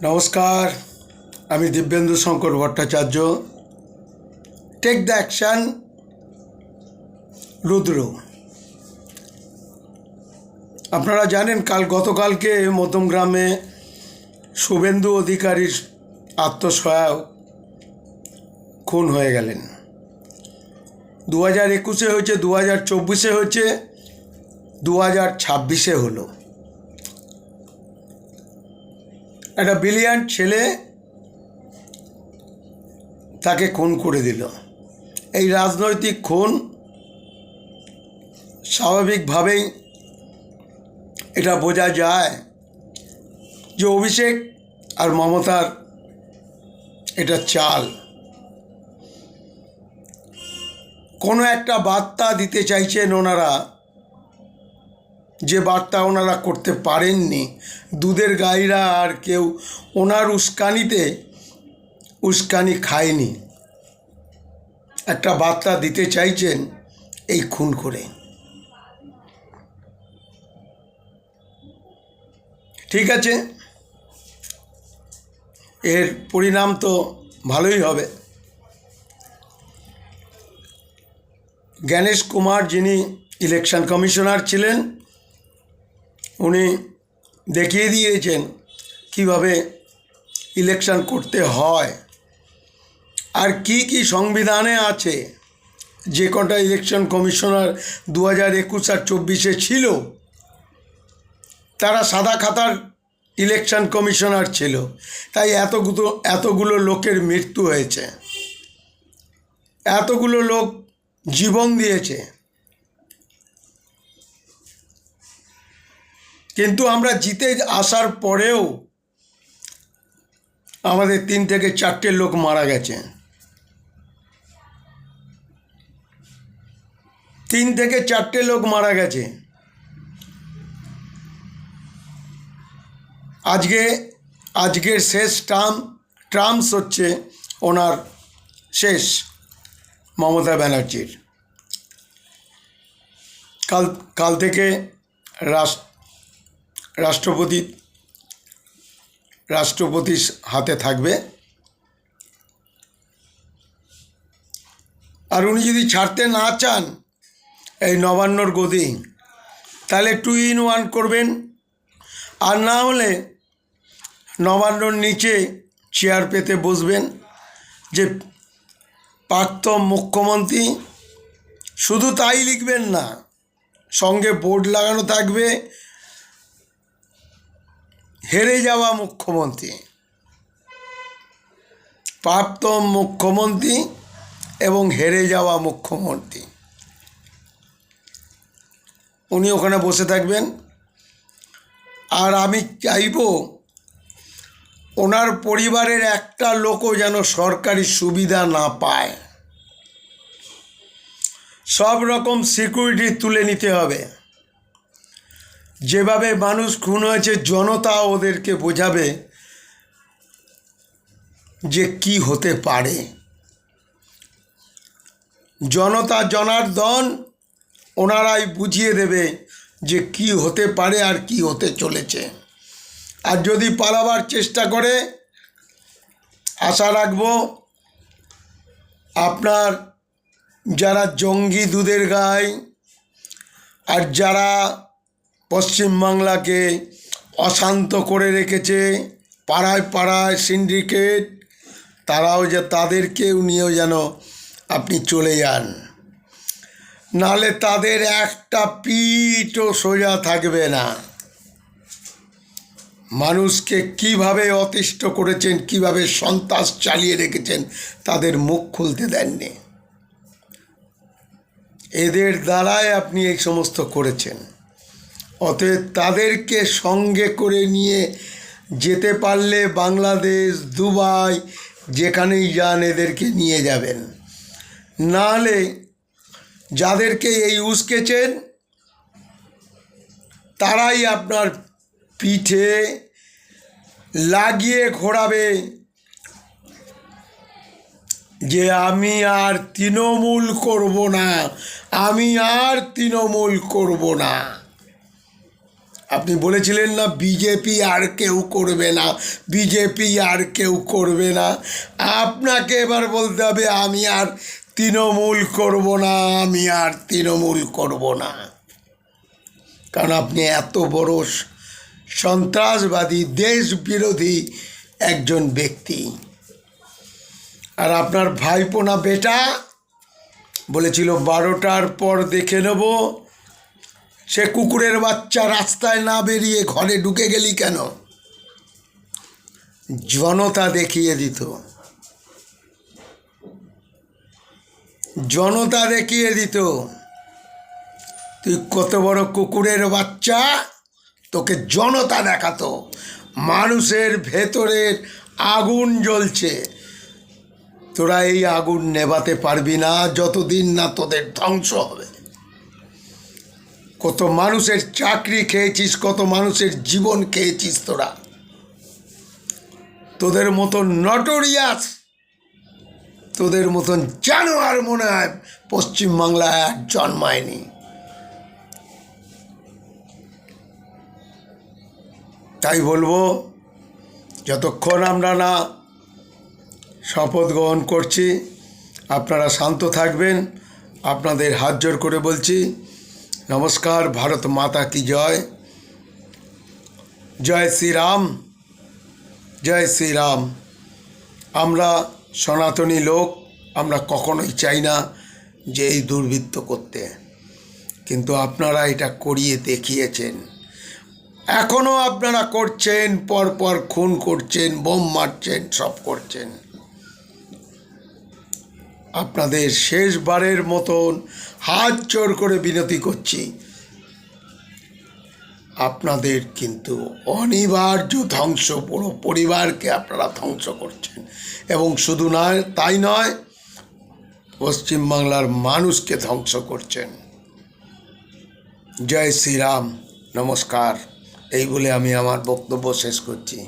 নমস্কার, আমি Dibyendu Shankar Bhattacharya. Take the action, Rudra. আপনারা জানেন গতকালকে মধ্যমগ্রামে শুভেন্দু অধিকারীর আত্মসহায়ক খুন হয়ে গেলেন। 2021-এ হয়েছে, 2024-এ হয়েছে, 2026-এ হলো। একটা ব্রিলিয়ান্ট ছেলে তাকে খুন করে দিল। এই রাজনৈতিক খুন স্বাভাবিকভাবেই এটা বোঝা যায় যে অভিষেক আর মমতার এটা চাল। কোনো একটা বার্তা দিতে চাইছেন ওনারা, যে বার্তা ওনারা করতে পারেননি। দুধের গাইরা আর কেউ ওনার উস্কানি খায়নি। একটা বার্তা দিতে চাইছেন এই খুন করে। ঠিক আছে, এর পরিণাম তো ভালোই হবে। জ্ঞানেশ কুমার, যিনি ইলেকশন কমিশনার ছিলেন, উনি দেখিয়ে দিয়েছেন কিভাবে ইলেকশন করতে হয় আর কি কি সংবিধানে আছে। যে কটা ইলেকশন কমিশনার 2021 আর 24-এ ছিল, তারা সাদা খাতার ইলেকশন কমিশনার ছিল, তাই এতগুলো লোকের মৃত্যু হয়েছে, এতগুলো লোক জীবন দিয়েছে। কিন্তু আমরা জিতে আসার পরেও আমাদের 3 থেকে 4টে লোক মারা গেছে। 3 থেকে 4টে লোক মারা গেছে। আজকের শেষ টার্মস হচ্ছে ওনার শেষ, মমতা ব্যানার্জির। কাল থেকে রাষ্ট্রপতির হাতে থাকবে। আর উনি যদি ছাড়তে না চান এই নবান্নর গদি, তাহলে 2 in 1 করবেন। আর না হলে নবান্নর নিচে চেয়ার পেতে বসবেন, যে প্রাক্তন মুখ্যমন্ত্রী। শুধু তাই লিখবেন না, সঙ্গে বোর্ড লাগানো থাকবে, হেরে যাওয়া মুখ্যমন্ত্রী, প্রাক্তন মুখ্যমন্ত্রী এবং হেরে যাওয়া মুখ্যমন্ত্রী। উনি ওখানে বসে থাকবেন। আর আমি চাইব ওনার পরিবারের একটা লোকও যেন সরকারি সুবিধা না পায়। সব রকম সিকিউরিটি তুলে নিতে হবে। যেভাবে মানুষ খুন হয়েছে, জনতা ওদেরকে বোঝাবে যে কি হতে পারে। জনতা জনার্দন ওনারাই বুঝিয়ে দেবে যে কি হতে পারে আর কি হতে চলেছে। আর যদি পালাবার চেষ্টা করে, আশা রাখব আপনার যারা জঙ্গি দুধের গাই আর যারা পশ্চিমবাংলাকে অশান্ত করে রেখেছে, পাড়ায় পাড়ায় সিন্ডিকেট, তাদেরকেও নিয়েও যেন আপনি চলে যান। নাহলে তাদের একটা পিঠও সোজা থাকবে না। মানুষকে কিভাবে অতিষ্ঠ করেছেন, কিভাবে সন্ত্রাস চালিয়ে রেখেছেন, তাদের মুখ খুলতে দেননি। এদের দ্বারাই আপনি এই সমস্ত করেছেন। অতএব তাদেরকে সঙ্গে করে নিয়ে যেতে পারলে বাংলাদেশ, দুবাই, যেখানেই যান এদেরকে নিয়ে যাবেন। নাহলে যাদেরকে এই উস্কেছেন তারাই আপনার পিঠে লাগিয়ে ঘোরাবে যে আমি আর তৃণমূল করব না, আমি আর তৃণমূল করব না। আপনি বলেছিলেন না বিজেপি আর কেউ করবে না, বিজেপি আর কেউ করবে না। আপনাকে এবার বলতে হবে আমি আর তৃণমূল করব না, আমি আর তৃণমূল করব না। কারণ আপনি এত বড় সন্ত্রাসবাদী, দেশ বিরোধী একজন ব্যক্তি। আর আপনার ভাইপো না বেটা বলেছিল 12টার পর দেখে নেব, সে কুকুরের বাচ্চা রাস্তায় না বেরিয়ে ঘরে ঢুকে গেলি কেন? জনতা দেখিয়ে দিত, জনতা দেখিয়ে দিত তুই কত বড় কুকুরের বাচ্চা, তোকে জনতা দেখাতো। মানুষের ভেতরের আগুন জ্বলছে, তোরা এই আগুন নেভাতে পারবি না যতদিন না তোদের ধ্বংস হবে। কত মানুষের চাকরি খেয়েছিস, কত মানুষের জীবন খেয়েছিস তোরা। তোদের মতন নটোরিয়াস, তোদের মতন জানোয়ার মনে হয় পশ্চিমবাংলায় আর জন্মায়নি। তাই বলবো, যতক্ষণ আমরা না শপথ গ্রহণ করছি আপনারা শান্ত থাকবেন। আপনাদের হাত জোড় করে বলছি নমস্কার, ভারত মাতা কি জয়, জয় শ্রীরাম, জয় শ্রীরাম। আমরা সনাতনী লোক, আমরা কখনোই চাই না যে এই দুর্বৃত্ত করতে, কিন্তু আপনারা এটা করিয়ে দেখিয়েছেন। এখনও আপনারা করছেন, পরপর খুন করছেন, বোম মারছেন, সব করছেন। আপনাদের শেষবারের মতন হাত জোড় করে বিনতি করছি, আপনাদের কিন্তু অনিবার্য ধ্বংস, পুরো পরিবারকে আপনারা ধ্বংস করছেন। এবং শুধু নয়, তাই নয়, পশ্চিমবাংলার মানুষকে ধ্বংস করছেন। জয় শ্রীরাম, নমস্কার। এই বলে আমি আমার বক্তব্য শেষ করছি।